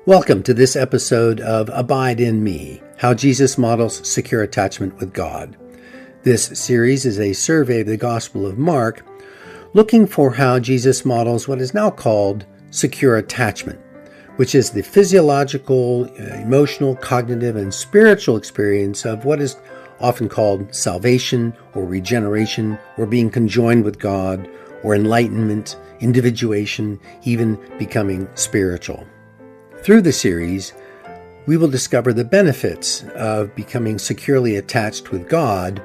Welcome to this episode of Abide in Me, How Jesus Models Secure Attachment with God. This series is a survey of the Gospel of Mark, looking for how Jesus models what is now called secure attachment, which is the physiological, emotional, cognitive, and spiritual experience of what is often called salvation or regeneration or being conjoined with God or enlightenment, individuation, even becoming spiritual. Through the series, we will discover the benefits of becoming securely attached with God,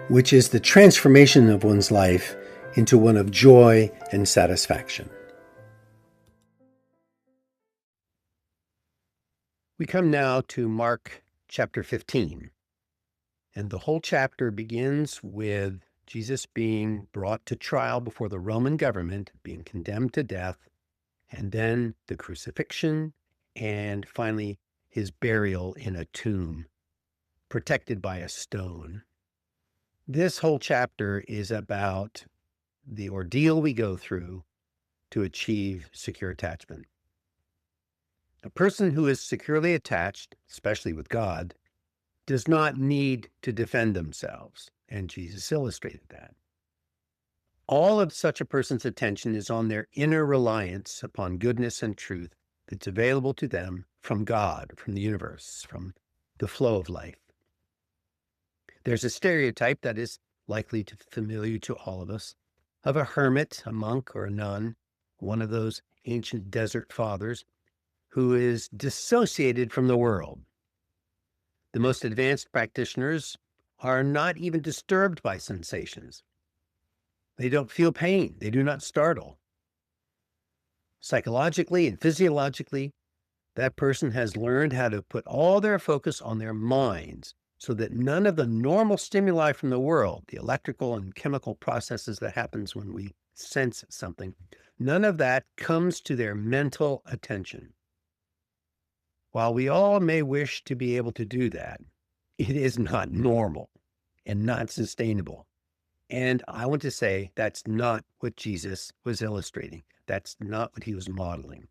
which is the transformation of one's life into one of joy and satisfaction. We come now to Mark chapter 15, and the whole chapter begins with Jesus being brought to trial before the Roman government, being condemned to death, and then the crucifixion, and finally his burial in a tomb, protected by a stone. This whole chapter is about the ordeal we go through to achieve secure attachment. A person who is securely attached, especially with God, does not need to defend themselves, and Jesus illustrated that. All of such a person's attention is on their inner reliance upon goodness and truth that's available to them from God, from the universe, from the flow of life. There's a stereotype that is likely to be familiar to all of us of a hermit, a monk, or a nun, one of those ancient desert fathers, who is dissociated from the world. The most advanced practitioners are not even disturbed by sensations. They don't feel pain. They do not startle. Psychologically and physiologically, that person has learned how to put all their focus on their minds so that none of the normal stimuli from the world, the electrical and chemical processes that happens when we sense something, none of that comes to their mental attention. While we all may wish to be able to do that, it is not normal and not sustainable. And I want to say that's not what Jesus was illustrating. That's not what he was modeling.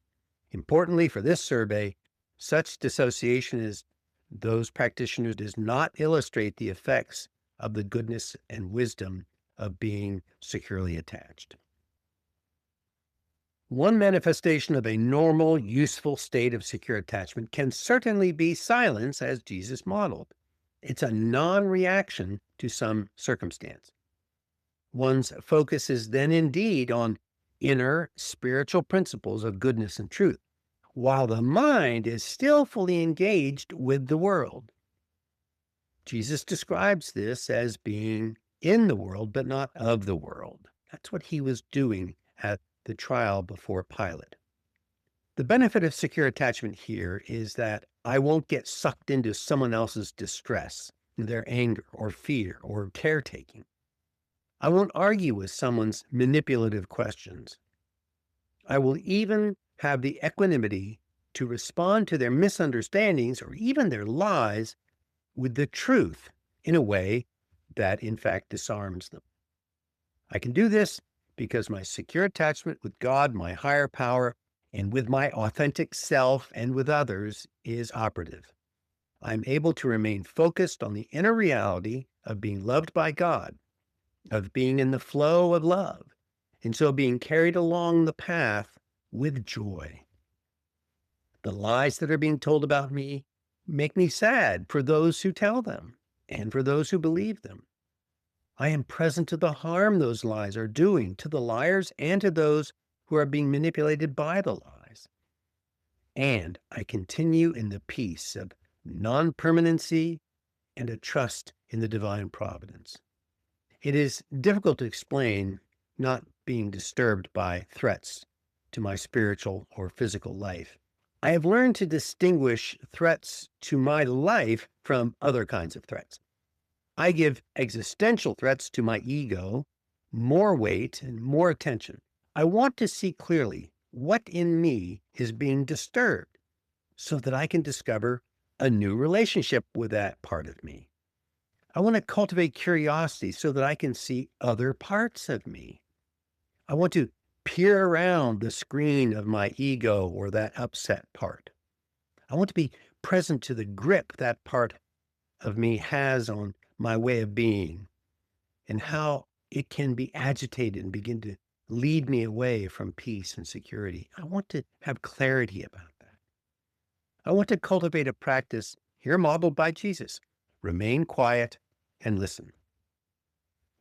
Importantly for this survey, such dissociation as those practitioners does not illustrate the effects of the goodness and wisdom of being securely attached. One manifestation of a normal, useful state of secure attachment can certainly be silence, as Jesus modeled. It's a non-reaction to some circumstance. One's focus is then indeed on inner spiritual principles of goodness and truth, while the mind is still fully engaged with the world. Jesus describes this as being in the world, but not of the world. That's what he was doing at the trial before Pilate. The benefit of secure attachment here is that I won't get sucked into someone else's distress, their anger or fear or caretaking. I won't argue with someone's manipulative questions. I will even have the equanimity to respond to their misunderstandings or even their lies with the truth in a way that, in fact, disarms them. I can do this because my secure attachment with God, my higher power, and with my authentic self and with others is operative. I'm able to remain focused on the inner reality of being loved by God, of being in the flow of love, and so being carried along the path with joy. The lies that are being told about me make me sad for those who tell them and for those who believe them. I am present to the harm those lies are doing to the liars and to those who are being manipulated by the lies. And I continue in the peace of non-permanency and a trust in the divine providence. It is difficult to explain not being disturbed by threats to my spiritual or physical life. I have learned to distinguish threats to my life from other kinds of threats. I give existential threats to my ego more weight and more attention. I want to see clearly what in me is being disturbed so that I can discover a new relationship with that part of me. I want to cultivate curiosity so that I can see other parts of me. I want to peer around the screen of my ego or that upset part. I want to be present to the grip that part of me has on my way of being and how it can be agitated and begin to lead me away from peace and security. I want to have clarity about that. I want to cultivate a practice here modeled by Jesus. Remain quiet and listen.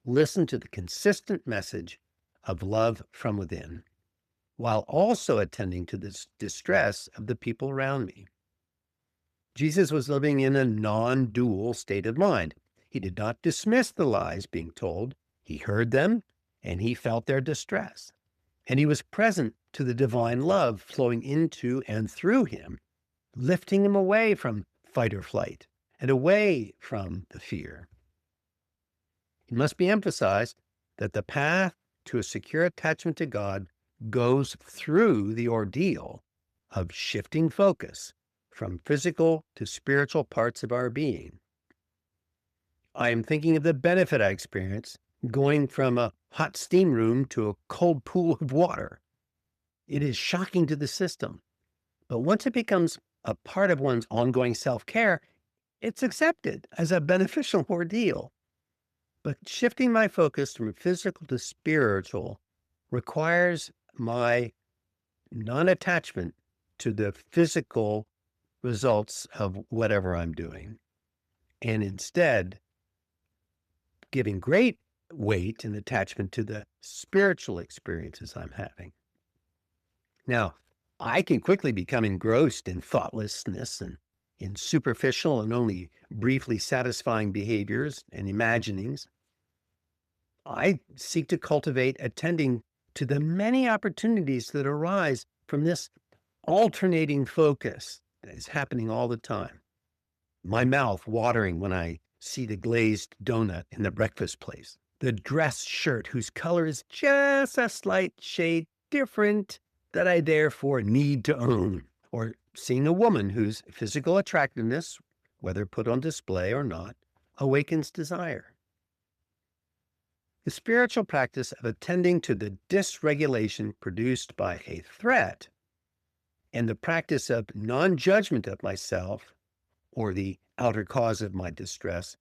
Listen to the consistent message of love from within, while also attending to the distress of the people around me. Jesus was living in a non-dual state of mind. He did not dismiss the lies being told. He heard them and he felt their distress. And he was present to the divine love flowing into and through him, lifting him away from fight or flight and away from the fear. It must be emphasized that the path to a secure attachment to God goes through the ordeal of shifting focus from physical to spiritual parts of our being. I am thinking of the benefit I experienced going from a hot steam room to a cold pool of water. It is shocking to the system, but once it becomes a part of one's ongoing self-care, it's accepted as a beneficial ordeal. But shifting my focus from physical to spiritual requires my non-attachment to the physical results of whatever I'm doing, and instead giving great weight and attachment to the spiritual experiences I'm having. Now, I can quickly become engrossed in thoughtlessness and in superficial and only briefly satisfying behaviors and imaginings. I seek to cultivate attending to the many opportunities that arise from this alternating focus that is happening all the time. My mouth watering when I see the glazed donut in the breakfast place, the dress shirt whose color is just a slight shade different that I therefore need to own, or seeing a woman whose physical attractiveness, whether put on display or not, awakens desire. The spiritual practice of attending to the dysregulation produced by a threat and the practice of non-judgment of myself or the outer cause of my distress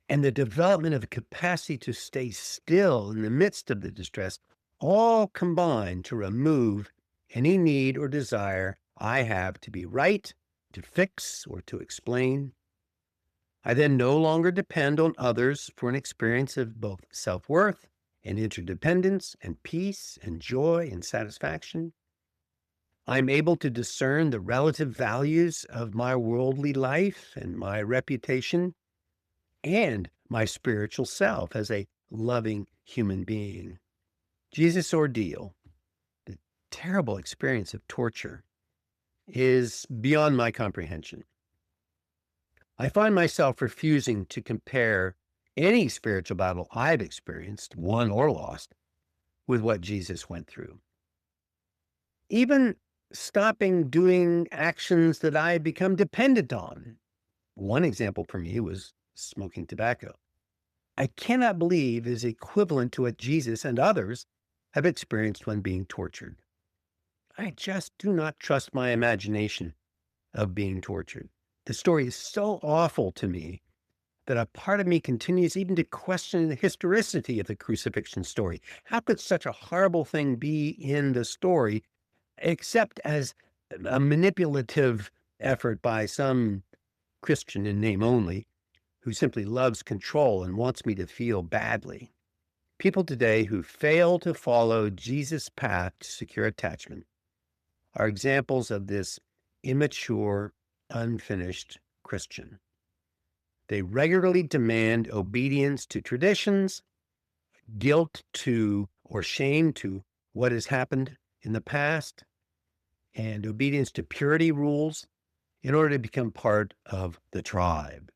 and the development of a capacity to stay still in the midst of the distress all combine to remove any need or desire I have to be right, to fix, or to explain. I then no longer depend on others for an experience of both self-worth and interdependence and peace and joy and satisfaction. I'm able to discern the relative values of my worldly life and my reputation and my spiritual self as a loving human being. Jesus' ordeal, the terrible experience of torture, is beyond my comprehension. I find myself refusing to compare any spiritual battle I've experienced, won or lost, with what Jesus went through. Even stopping doing actions that I had become dependent on. One example for me was smoking tobacco. I cannot believe is equivalent to what Jesus and others have experienced when being tortured. I just do not trust my imagination of being tortured. The story is so awful to me that a part of me continues even to question the historicity of the crucifixion story. How could such a horrible thing be in the story, except as a manipulative effort by some Christian in name only, who simply loves control and wants me to feel badly? People today who fail to follow Jesus' path to secure attachment are examples of this immature, unfinished Christian. They regularly demand obedience to traditions, guilt to or shame to what has happened in the past, and obedience to purity rules in order to become part of the tribe.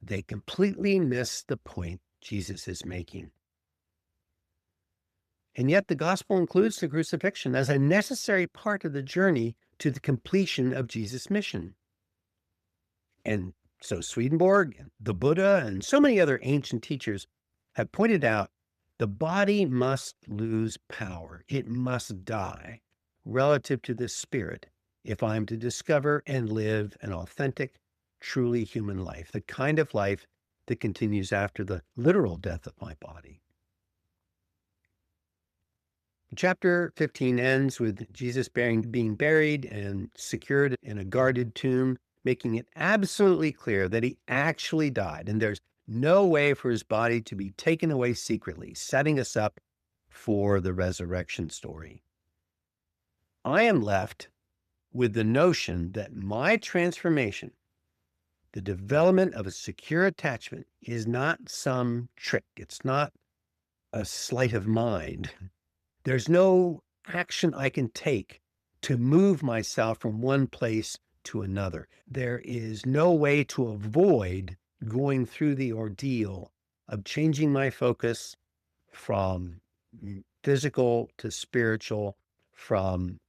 They completely miss the point Jesus is making. And yet the gospel includes the crucifixion as a necessary part of the journey to the completion of Jesus' mission. And so Swedenborg, the Buddha, and so many other ancient teachers have pointed out the body must lose power. It must die relative to the spirit if I'm to discover and live an authentic, truly human life, the kind of life that continues after the literal death of my body. Chapter 15 ends with Jesus being buried and secured in a guarded tomb, making it absolutely clear that he actually died, and there's no way for his body to be taken away secretly, setting us up for the resurrection story. I am left with the notion that my transformation, the development of a secure attachment, is not some trick. It's not a sleight of mind. There's no action I can take to move myself from one place to another. There is no way to avoid going through the ordeal of changing my focus from physical to spiritual, from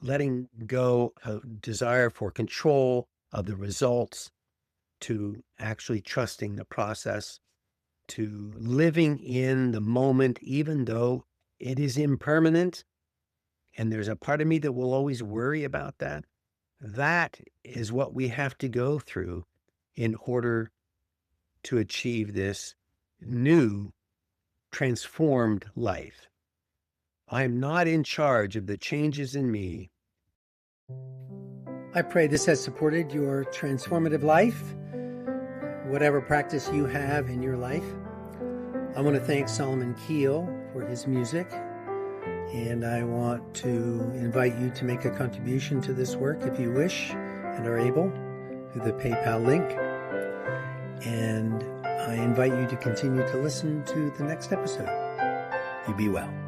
letting go of desire for control of the results to actually trusting the process, to living in the moment, even though it is impermanent. And there's a part of me that will always worry about that. That is what we have to go through in order to achieve this new, transformed life. I am not in charge of the changes in me. I pray this has supported your transformative life, whatever practice you have in your life. I want to thank Solomon Keel for his music, and I want to invite you to make a contribution to this work if you wish and are able through the PayPal link. And I invite you to continue to listen to the next episode. You be well.